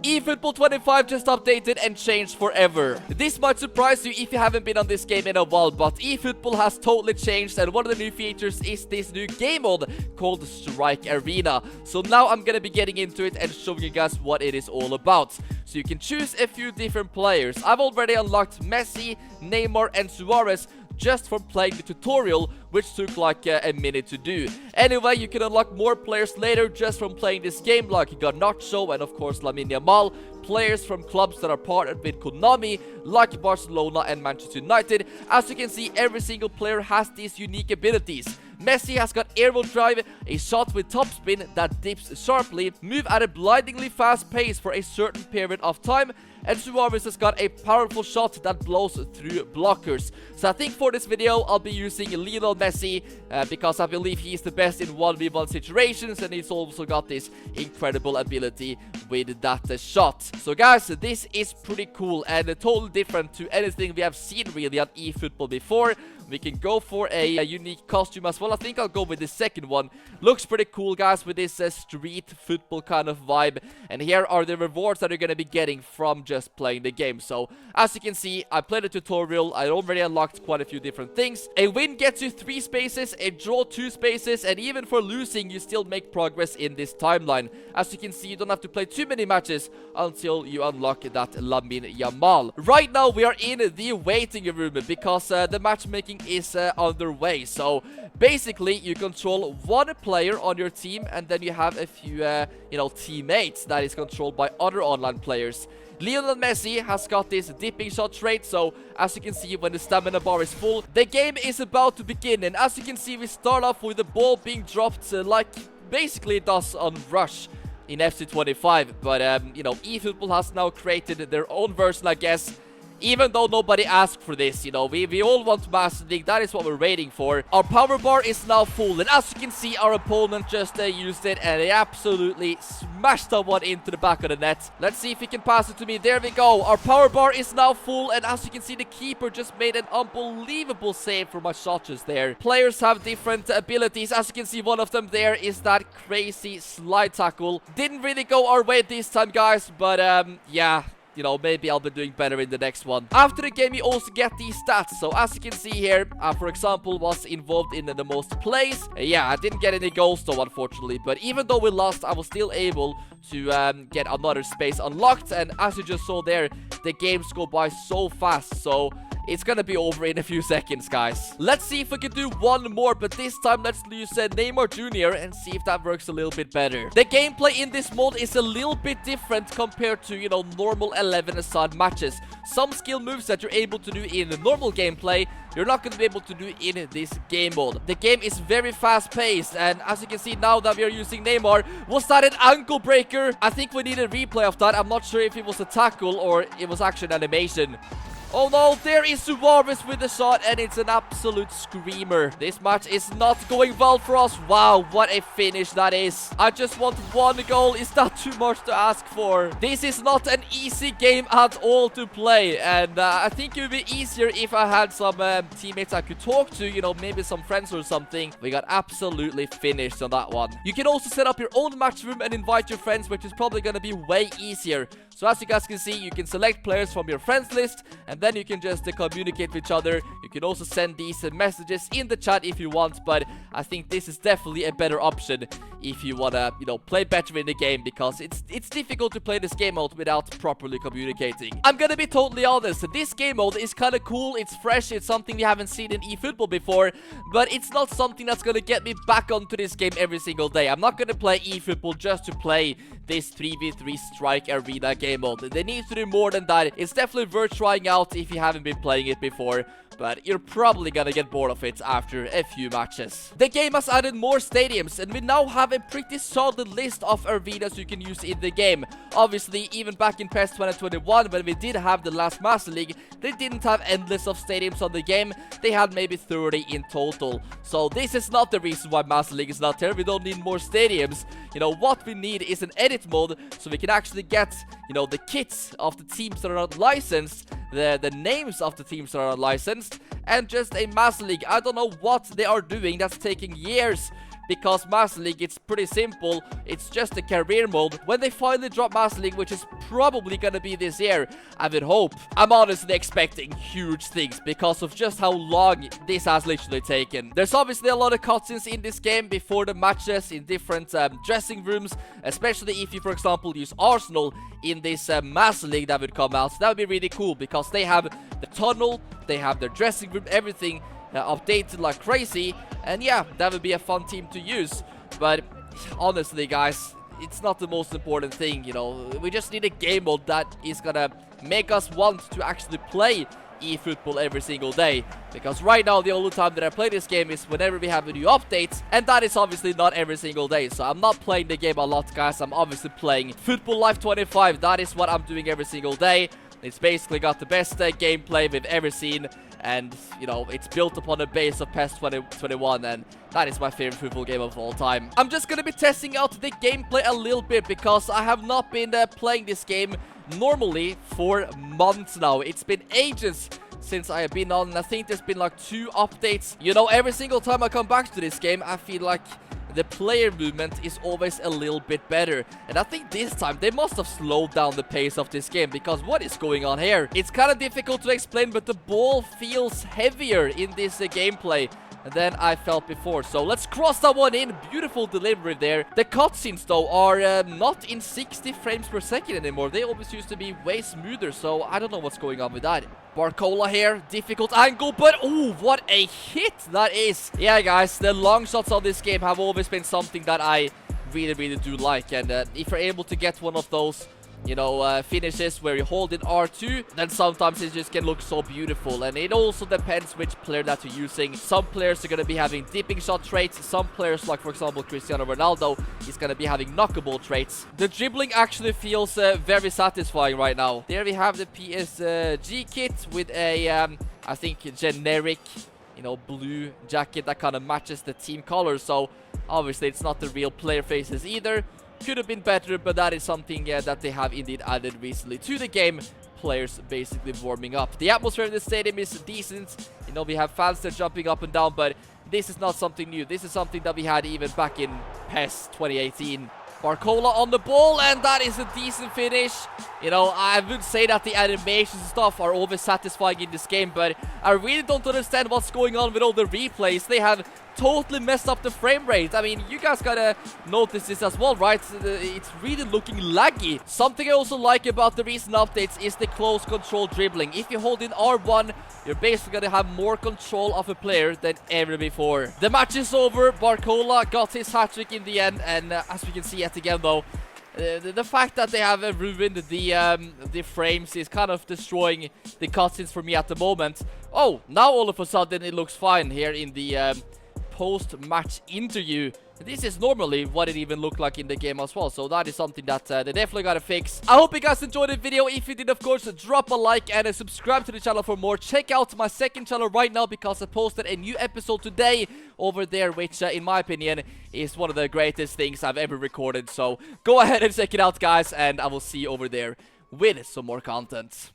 eFootball 25 just updated and changed forever. This might surprise you if you haven't been on this game in a while, but eFootball has totally changed, and one of the new features is this new game mode called Strike Arena. So now I'm gonna be getting into it and showing you guys what it is all about. So you can choose a few different players. I've already unlocked Messi, Neymar and Suarez just from playing the tutorial, which took like a minute to do. Anyway, you can unlock more players later just from playing this game, like you got Nacho and of course Lamine Yamal, players from clubs that are partnered with Konami, like Barcelona and Manchester United. As you can see, every single player has these unique abilities. Messi has got aerial drive, a shot with topspin that dips sharply, move at a blindingly fast pace for a certain period of time, and Suarez has got a powerful shot that blows through blockers. So I think for this video I'll be using Lionel Messi because I believe he's the best in 1v1 situations, and he's also got this incredible ability with that shot. So guys, this is pretty cool and totally different to anything we have seen really on eFootball before. We can go for a unique costume as well. I think I'll go with the second one. Looks pretty cool, guys, with this street football kind of vibe. And here are the rewards that you're going to be getting from just playing the game. So, as you can see, I played the tutorial. I already unlocked quite a few different things. A win gets you 3 spaces, a draw 2 spaces, and even for losing, you still make progress in this timeline. As you can see, you don't have to play too many matches until you unlock that Lamine Yamal. Right now, we are in the waiting room because the matchmaking is underway. So basically you control one player on your team, and then you have a few teammates that is controlled by other online players. Lionel Messi has got this dipping shot trait, so as you can see, when the stamina bar is full, the game is about to begin. And as you can see, we start off with the ball being dropped like basically it does on Rush in FC 25, but eFootball has now created their own version, I guess. Even though nobody asked for this, we all want Master League. That is what we're waiting for. Our power bar is now full, and as you can see, our opponent just used it, and they absolutely smashed that one into the back of the net. Let's see if he can pass it to me. There we go. Our power bar is now full, and as you can see, the keeper just made an unbelievable save for my shot just there. Players have different abilities. As you can see, one of them there is that crazy slide tackle. Didn't really go our way this time, guys, but yeah. Maybe I'll be doing better in the next one. After the game, you also get these stats. So as you can see here, for example, was involved in the most plays. Yeah, I didn't get any goals though, unfortunately. But even though we lost, I was still able to get another space unlocked. And as you just saw there, the games go by so fast. So it's gonna be over in a few seconds, guys. Let's see if we can do one more, but this time let's use Neymar Jr. and see if that works a little bit better. The gameplay in this mode is a little bit different compared to, normal 11-a-side matches. Some skill moves that you're able to do in the normal gameplay, you're not going to be able to do in this game mode. The game is very fast-paced, and as you can see now that we are using Neymar, was that an ankle breaker? I think we need a replay of that. I'm not sure if it was a tackle or it was actually an animation. Oh no, there is Suarez with the shot, and it's an absolute screamer. This match is not going well for us. Wow, what a finish that is. I just want one goal. Is that too much to ask for? This is not an easy game at all to play, and I think it would be easier if I had some teammates I could talk to, maybe some friends or something. We got absolutely finished on that one. You can also set up your own match room and invite your friends, which is probably going to be way easier. So as you guys can see, you can select players from your friends list, and then you can just communicate with each other. You can also send these messages in the chat if you want, but I think this is definitely a better option if you want to, play better in the game, because it's difficult to play this game mode without properly communicating. I'm gonna be totally honest, this game mode is kind of cool, it's fresh, it's something we haven't seen in eFootball before, but it's not something that's gonna get me back onto this game every single day. I'm not gonna play eFootball just to play this 3v3 Strike Arena game mode. They need to do more than that. It's definitely worth trying out if you haven't been playing it before, but you're probably gonna get bored of it after a few matches. The game has added more stadiums, and we now have a pretty solid list of arenas you can use in the game. Obviously, even back in PES 2021, when we did have the last Master League, they didn't have endless of stadiums on the game. They had maybe 30 in total. So this is not the reason why Master League is not there. We don't need more stadiums. What we need is an edit mode, so we can actually get, the kits of the teams that are not licensed, the names of the teams that are not licensed, and just a Master League. I don't know what they are doing that's taking years because Master League, it's pretty simple. It's just a career mode. When they finally drop Master League, which is probably gonna be this year, I would hope, I'm honestly expecting huge things because of just how long this has literally taken. There's obviously a lot of cutscenes in this game before the matches in different dressing rooms, especially if you, for example, use Arsenal in this Master League that would come out. So that would be really cool because they have the tunnel, they have their dressing room, everything updated like crazy. And yeah, that would be a fun team to use. But honestly, guys, it's not the most important thing, you know. We just need a game mode that is gonna make us want to actually play eFootball every single day. Because right now, the only time that I play this game is whenever we have a new update. And that is obviously not every single day. So I'm not playing the game a lot, guys. I'm obviously playing Football Life 25. That is what I'm doing every single day. It's basically got the best gameplay we've ever seen. And, you know, it's built upon a base of PES 2021, and that is my favorite football game of all time. I'm just gonna be testing out the gameplay a little bit because I have not been playing this game normally for months now. It's been ages since I have been on, and I think there's been like 2 updates. You know, every single time I come back to this game, I feel like the player movement is always a little bit better. And I think this time they must have slowed down the pace of this game, because what is going on here? It's kind of difficult to explain, but the ball feels heavier in this gameplay than I felt before. So let's cross that one in. Beautiful delivery there. The cutscenes though are not in 60 frames per second anymore. They always used to be way smoother, so I don't know what's going on with that. Barcola here, difficult angle, but oh, what a hit that is. Yeah, guys, the long shots of this game have always been something that I really do like. And if you're able to get one of those, you know, finishes where you hold in R2, then sometimes it just can look so beautiful. And it also depends which player that you're using. Some players are going to be having dipping shot traits. Some players, like for example Cristiano Ronaldo, is going to be having knockable traits. The dribbling actually feels very satisfying right now. There we have the PSG kit with a, I think, generic, you know, blue jacket that kind of matches the team colors. So obviously it's not the real player faces either. Could have been better, but that is something that they have indeed added recently to the game. Players basically warming up. The atmosphere in the stadium is decent. You know, we have fans that are jumping up and down, but this is not something new. This is something that we had even back in PES 2018. Barcola on the ball, and that is a decent finish. You know, I would say that the animations and stuff are always satisfying in this game, but I really don't understand what's going on with all the replays. They have totally messed up the frame rate. I mean, you guys gotta notice this as well, right? It's really looking laggy. Something I also like about the recent updates is the close control dribbling. If you hold in R1, you're basically gonna have more control of a player than ever before. The match is over. Barcola got his hat-trick in the end, and as we can see yet again though, the fact that they have ruined the frames is kind of destroying the cutscenes for me at the moment. Oh, now all of a sudden it looks fine here in the post-match interview. This is normally what it even looked like in the game as well, so that is something that they definitely gotta fix. I hope you guys enjoyed the video. If you did, of course, drop a like and subscribe to the channel for more. Check out my second channel right now because I posted a new episode today over there, which in my opinion is one of the greatest things I've ever recorded. So go ahead and check it out, guys, and I will see you over there with some more content.